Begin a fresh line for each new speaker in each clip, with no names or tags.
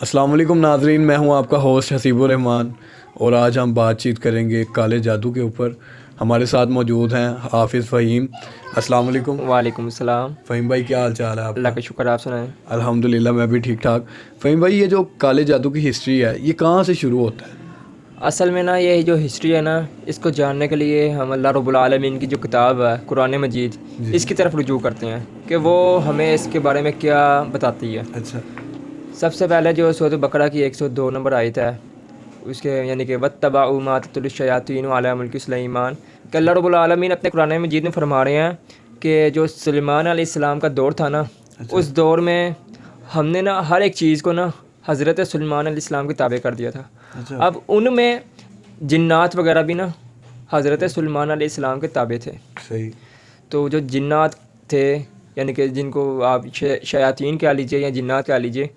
السلام علیکم ناظرین، میں ہوں آپ کا ہوسٹ حسیب الرحمان، اور آج ہم بات چیت کریں گے کالے جادو کے اوپر۔ ہمارے ساتھ موجود ہیں حافظ فہیم۔ السلام علیکم۔
وعلیکم السلام۔
فہیم بھائی کیا حال چال ہے آپ
اللہ
کا؟
کا شکر، آپ سنائیں۔
الحمدللہ میں بھی ٹھیک ٹھاک۔ فہیم بھائی، یہ جو کالے جادو کی ہسٹری ہے یہ کہاں سے شروع ہوتا ہے؟
اصل میں نا یہ جو ہسٹری ہے نا، اس کو جاننے کے لیے ہم اللہ رب العالمین کی جو کتاب ہے قرآن مجید، اس کی طرف رجوع کرتے ہیں کہ وہ ہمیں اس کے بارے میں کیا بتاتی ہے۔
اچھا۔
سب سے پہلے جو سورۃ بقرہ کی 102 نمبر آیت ہے، اس کے یعنی کہ وَاتَّبَعُوا مَا تَتْلُو الشَّيَاطِينُ عَلَىٰ مُلْكِ سُلَيْمَانَ، کہ اللہ رب العالمین اپنے قرآن مجید میں فرما رہے ہیں کہ جو سلیمان علیہ السلام کا دور تھا نا، اس دور میں ہم نے نا ہر ایک چیز کو نا حضرت سلیمان علیہ السلام کے تابع کر دیا تھا۔ اب ان میں جنات وغیرہ بھی نا حضرت سلیمان علیہ السلام کے تابع تھے۔
صحیح۔
تو جو جنات تھے، یعنی کہ جن کو آپ شیاطین کہہ لیجیے یا جنات کہہ لیجیے،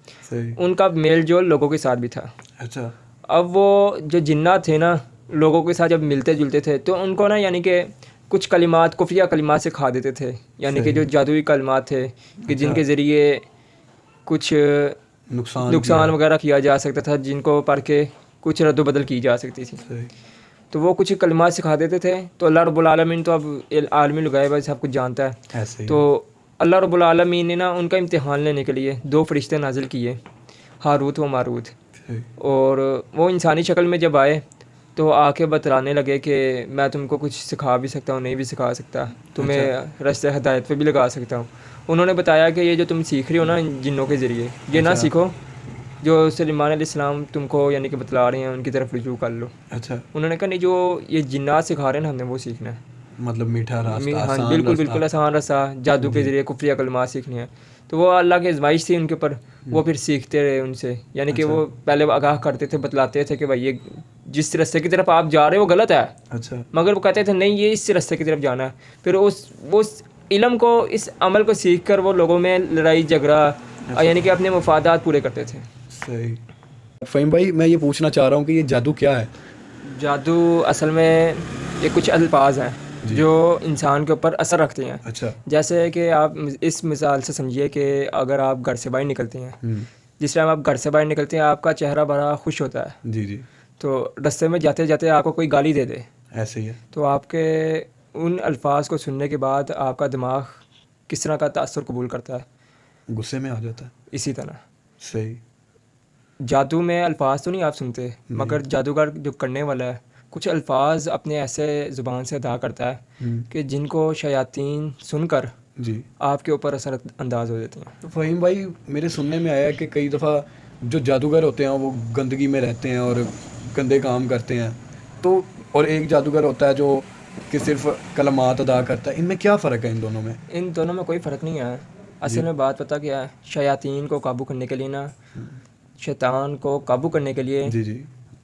ان کا میل جول لوگوں کے ساتھ بھی تھا۔
اچھا۔
اب وہ جو جنات تھے نا، لوگوں کے ساتھ جب ملتے جلتے تھے تو ان کو نا یعنی کہ کچھ کلمات، کفریہ کلمات سکھا دیتے تھے، یعنی کہ جو جادوئی کلمات تھے کہ جن کے ذریعے کچھ نقصان وغیرہ کیا جا سکتا تھا، جن کو پڑھ کے کچھ رد و بدل کی جا سکتی تھی۔ تو وہ کچھ کلمات سکھا دیتے تھے۔ تو اللہ رب العالمین تو اب عالم الغیب ہے، سب کچھ جانتا ہے۔ تو اللہ رب العالمین نے نا ان کا امتحان لینے کے لیے 2 فرشتے نازل کیے، ہاروت و ماروت، اور وہ انسانی شکل میں جب آئے تو آ کے بتلانے لگے کہ میں تم کو کچھ سکھا بھی سکتا ہوں، نہیں بھی سکھا سکتا، تمہیں راستے ہدایت پہ بھی لگا سکتا ہوں۔ انہوں نے بتایا کہ یہ جو تم سیکھ رہی ہو نا ان جنوں کے ذریعے، یہ نہ سیکھو، جو سلیمان علیہ السلام تم کو یعنی کہ بتلا رہے ہیں ان کی طرف رجوع کر لو۔
اچھا۔
انہوں نے کہا نہیں، جو یہ جنات سکھا رہے ہیں نا ہم نے وہ سیکھنا ہے،
مطلب میٹھا راستہ،
ہاں بالکل آسان راستہ، جادو کے ذریعے کفریہ کلمات سیکھنے ہیں۔ تو وہ اللہ کی آزمائش تھی ان کے اوپر، وہ پھر سیکھتے رہے ان سے، یعنی کہ وہ پہلے آگاہ کرتے تھے، بتلاتے تھے کہ بھائی یہ جس راستے کی طرف آپ جا رہے ہو وہ غلط ہے، مگر وہ کہتے تھے نہیں یہ اس راستے کی طرف جانا ہے۔ پھر اس علم کو، اس عمل کو سیکھ کر وہ لوگوں میں لڑائی جھگڑا یعنی کہ اپنے مفادات پورے کرتے تھے۔
صحیح۔ فہیم بھائی، میں یہ پوچھنا چاہ رہا ہوں کہ یہ جادو کیا ہے؟
جادو اصل میں یہ کچھ الفاظ ہیں جو انسان کے اوپر اثر رکھتے ہیں۔
اچھا۔
جیسے کہ آپ اس مثال سے سمجھیے کہ اگر آپ گھر سے باہر نکلتے ہیں، جس ٹائم آپ گھر سے باہر نکلتے ہیں آپ کا چہرہ بڑا خوش ہوتا ہے،
جی۔
تو رستے میں جاتے جاتے آپ کو کوئی گالی دے دے،
ایسے ہی ہے،
تو آپ کے ان الفاظ کو سننے کے بعد آپ کا دماغ کس طرح کا تاثر قبول کرتا ہے؟
غصے میں آ جاتا ہے۔
اسی طرح
صحیح۔
جادو میں الفاظ تو نہیں آپ سنتے، مگر جادوگر جو کرنے والا ہے کچھ الفاظ اپنے ایسے زبان سے ادا کرتا ہے کہ جن کو شیاطین سن کر
جی
آپ کے اوپر اثر انداز ہو جاتے ہیں۔
تو فہیم بھائی، میرے سننے میں آیا ہے کہ کئی دفعہ جو جادوگر ہوتے ہیں وہ گندگی میں رہتے ہیں اور گندے کام کرتے ہیں، تو اور ایک جادوگر ہوتا ہے جو کہ صرف کلمات ادا کرتا ہے، ان میں کیا فرق ہے ان دونوں میں؟
ان دونوں میں کوئی فرق نہیں ہے۔ اصل میں بات پتہ کیا ہے، شیاطین کو قابو کرنے کے لیے نا، شیطان کو قابو کرنے کے لیے
جی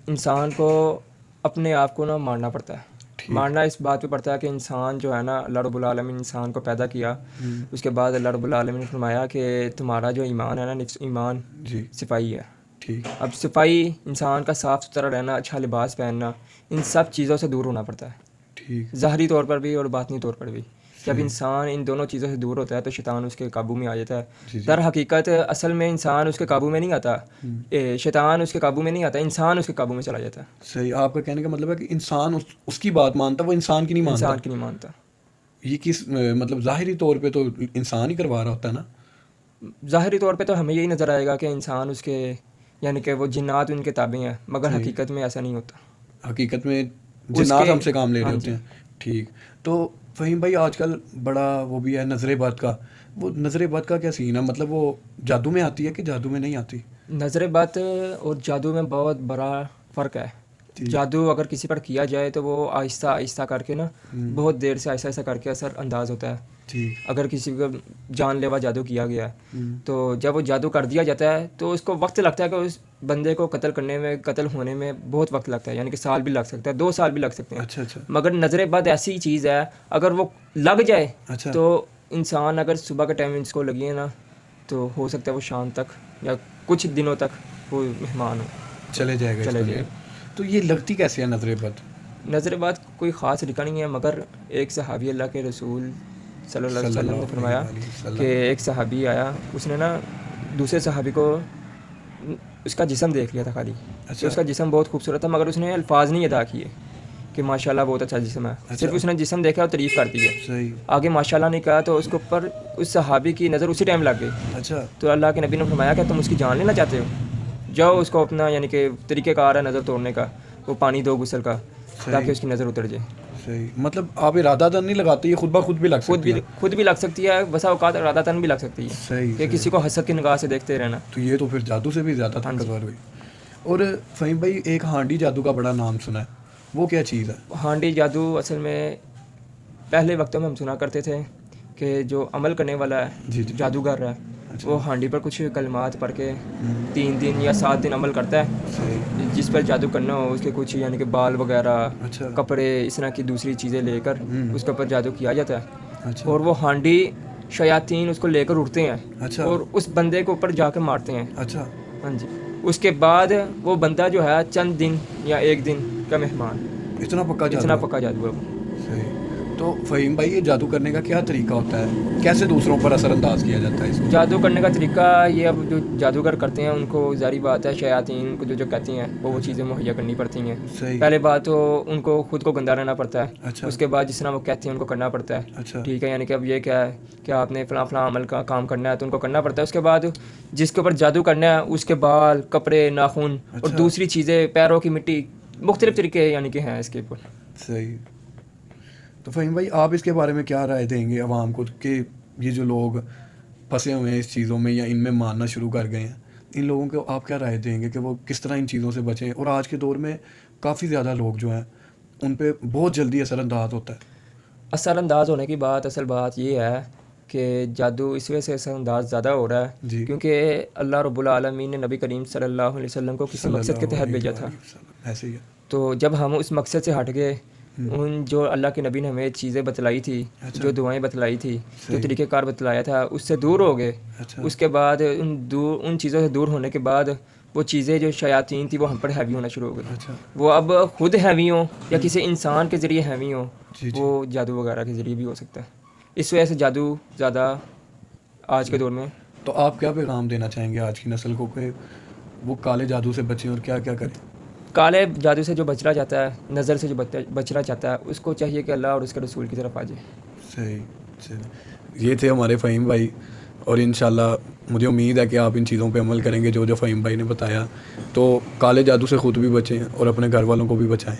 انسان کو اپنے آپ کو نا مارنا پڑتا ہے۔ مارنا اس بات پہ پڑتا ہے کہ انسان جو ہے نا، اللہ رب العالمین انسان کو پیدا کیا، اس کے بعد اللہ رب العالمین نے فرمایا کہ تمہارا جو ایمان ہے نا، نفس ایمان صفائی ہے۔
ٹھیک۔
اب صفائی، انسان کا صاف ستھرا رہنا، اچھا لباس پہننا، ان سب چیزوں سے دور ہونا پڑتا ہے،
ٹھیک،
ظاہری طور پر بھی اور باطنی طور پر بھی۔ جب انسان ان دونوں چیزوں سے دور ہوتا ہے تو شیطان اس کے قابو میں آ جاتا ہے۔ در حقیقت اصل میں انسان اس کے قابو میں نہیں آتا، شیطان اس کے قابو میں نہیں آتا، انسان اس کے قابو میں چلا جاتا ہے۔
صحیح۔ آپ کا کہنے کا مطلب ہے کہ انسان اس کی بات مانتا، وہ انسان کی نہیں مانتا۔
انسان کی نہیں مانتا۔
یہ کس مطلب ظاہری طور پہ تو انسان ہی کروا رہا ہوتا ہے نا؟
ظاہری طور پہ تو ہمیں یہی نظر آئے گا کہ انسان اس کے یعنی کہ وہ جنات ان کے تابع ہیں، مگر حقیقت میں ایسا نہیں ہوتا۔
حقیقت میں جنات ہم سے کام لے رہے ہوتے ہیں۔ ٹھیک۔ تو فہیم بھائی، آج کل بڑا وہ بھی ہے نظر بد کا، وہ نظر بد کا کیا سین ہے؟ مطلب وہ جادو میں آتی ہے کہ جادو میں نہیں آتی؟
نظر بد اور جادو میں بہت بڑا فرق ہے۔ جادو اگر کسی پر کیا جائے تو وہ آہستہ آہستہ کر کے نا، بہت دیر سے آہستہ آہستہ کر کے اثر انداز ہوتا ہے۔ اگر کسی کو جان لیوا جادو کیا گیا ہے تو جب وہ جادو کر دیا جاتا ہے تو اس کو وقت لگتا ہے کہ اس بندے کو قتل کرنے میں، قتل ہونے میں بہت وقت لگتا ہے، یعنی کہ سال بھی لگ سکتا ہے، 2 سال بھی لگ سکتے ہیں۔
اچھا۔
مگر نظر بد ایسی چیز ہے، اگر وہ لگ جائے تو انسان اگر صبح کے ٹائم اس کو لگی ہے نا تو ہو سکتا ہے وہ شام تک یا کچھ دنوں تک وہ مہمان ہو،
چلے جائے گا۔ تو یہ لگتی کیسے ہے نظر بد؟
نظر بد کوئی خاص طریقہ نہیں ہے، مگر ایک صحابی اللہ کے رسول صلی اللہ علیہ وسلم نے فرمایا کہ ایک صحابی آیا، اس نے نا دوسرے صحابی کو اس کا جسم دیکھ لیا تھا خالی.
اچھا.
کہ اس کا جسم بہت خوبصورت تھا مگر اس نے الفاظ نہیں ادا کیے کہ ماشاء اللہ بہت اچھا جسم ہے. صرف اس نے جسم دیکھا اور تعریف کر دی ہے.
صحیح.
آگے ماشاء اللہ نہیں کہا تو اس کے اوپر اس صحابی کی نظر اسی ٹائم لگ گئی.
اچھا.
تو اللہ کے نبی نے فرمایا کہ تم اس کی جان لینا چاہتے ہو, جاؤ اس کو اپنا یعنی کہ طریقہ کار ہے نظر توڑنے کا, وہ پانی دو غسل کا تاکہ اس کی نظر اتر جائے.
صحیح. مطلب آپ ارادہ تن نہیں لگاتے, یہ خود بخود بھی لگ سکتی ہے.
خود بھی لگ سکتی ہے, بسا اوقات ارادہ تن بھی لگ سکتی ہے.
صحیح.
کہ کسی کو حسد کی نگاہ سے دیکھتے رہنا.
تو یہ تو پھر جادو سے بھی زیادہ طاقتور ہوئی. اور فہیم بھائی ایک ہانڈی جادو کا بڑا نام سنا ہے, وہ کیا چیز ہے؟
ہانڈی جادو اصل میں پہلے وقتوں میں ہم سنا کرتے تھے کہ جو عمل کرنے والا ہے جادوگر ہے وہ ہانڈی پر کچھ کلمات پڑھ کے 3 دن یا 7 دن عمل کرتا ہے. جس پر جادو کرنا ہو اس کے کچھ یعنی کہ بال وغیرہ, کپڑے, اس طرح کی دوسری چیزیں لے کر اس کے اوپر جادو کیا جاتا ہے. اور وہ ہانڈی شیاطین اس کو لے کر اٹھتے ہیں اور اس بندے کے اوپر جا کے مارتے ہیں.
اچھا.
ہاں جی. اس کے بعد وہ بندہ جو ہے چند دن یا 1 دن کا مہمان.
اتنا پکا
جادو ہے.
صحیح. تو فہیم بھائی یہ جادو کرنے کا کیا طریقہ ہوتا ہے, کیسے دوسروں پر اثر انداز کیا جاتا ہے اس کو؟
جادو کرنے کا طریقہ یہ, اب جو جادوگر کرتے ہیں ان کو ظاہری بات ہے شیاطین کو جو کہتی ہیں وہ چیزیں مہیا کرنی پڑتی ہیں. پہلے بات تو ان کو خود کو گندا رہنا پڑتا ہے. اس کے بعد جس طرح وہ کہتی ہیں ان کو کرنا پڑتا ہے. ٹھیک ہے, یعنی کہ اب یہ کیا ہے کہ آپ نے فلاں فلاں عمل کا کام کرنا ہے تو ان کو کرنا پڑتا ہے. اس کے بعد جس کے اوپر جادو کرنا ہے اس کے بال, کپڑے, ناخن اور دوسری چیزیں, پیروں کی مٹی, مختلف طریقے یعنی کہ ہیں اس کے اوپر.
صحیح. تو فہیم بھائی آپ اس کے بارے میں کیا رائے دیں گے عوام کو کہ یہ جو لوگ پھنسے ہوئے ہیں اس چیزوں میں یا ان میں ماننا شروع کر گئے ہیں, ان لوگوں کو آپ کیا رائے دیں گے کہ وہ کس طرح ان چیزوں سے بچیں؟ اور آج کے دور میں کافی زیادہ لوگ جو ہیں ان پہ بہت جلدی اثر انداز ہوتا ہے.
اثر انداز ہونے کی بات, اصل بات یہ ہے کہ جادو اس وجہ سے اثر انداز زیادہ ہو رہا ہے کیونکہ اللہ رب العالمین نے نبی کریم صلی اللہ علیہ وسلم کو کسی مقصد کے تحت بھیجا تھا.
ایسے ہی ہے.
تو جب ہم اس مقصد سے ہٹ گئے, ان جو اللہ کے نبی نے ہمیں چیزیں بتلائی تھی, جو دعائیں بتلائی تھی, جو طریقہ کار بتلایا تھا, اس سے دور ہو گئے. اس کے بعد ان چیزوں سے دور ہونے کے بعد وہ چیزیں جو شیاطین تھی وہ ہم پر ہیوی ہونا شروع ہو گئی. وہ اب خود ہیوی ہوں یا کسی انسان کے ذریعے ہیوی ہوں, وہ جادو وغیرہ کے ذریعے بھی ہو سکتا ہے. اس وجہ سے جادو زیادہ آج کے دور میں.
تو آپ کیا پیغام دینا چاہیں گے آج کی نسل کو کہ وہ کالے جادو سے بچیں اور کیا کیا کریں؟
کالے جادو سے جو بچنا چاہتا ہے, نظر سے جو بچنا چاہتا ہے, اس کو چاہیے کہ اللہ اور اس کے رسول کی طرف آ جائے.
صحیح. یہ تھے ہمارے فہیم بھائی, اور انشاءاللہ مجھے امید ہے کہ آپ ان چیزوں پہ عمل کریں گے جو فہیم بھائی نے بتایا. تو کالے جادو سے خود بھی بچیں اور اپنے گھر والوں کو بھی بچائیں.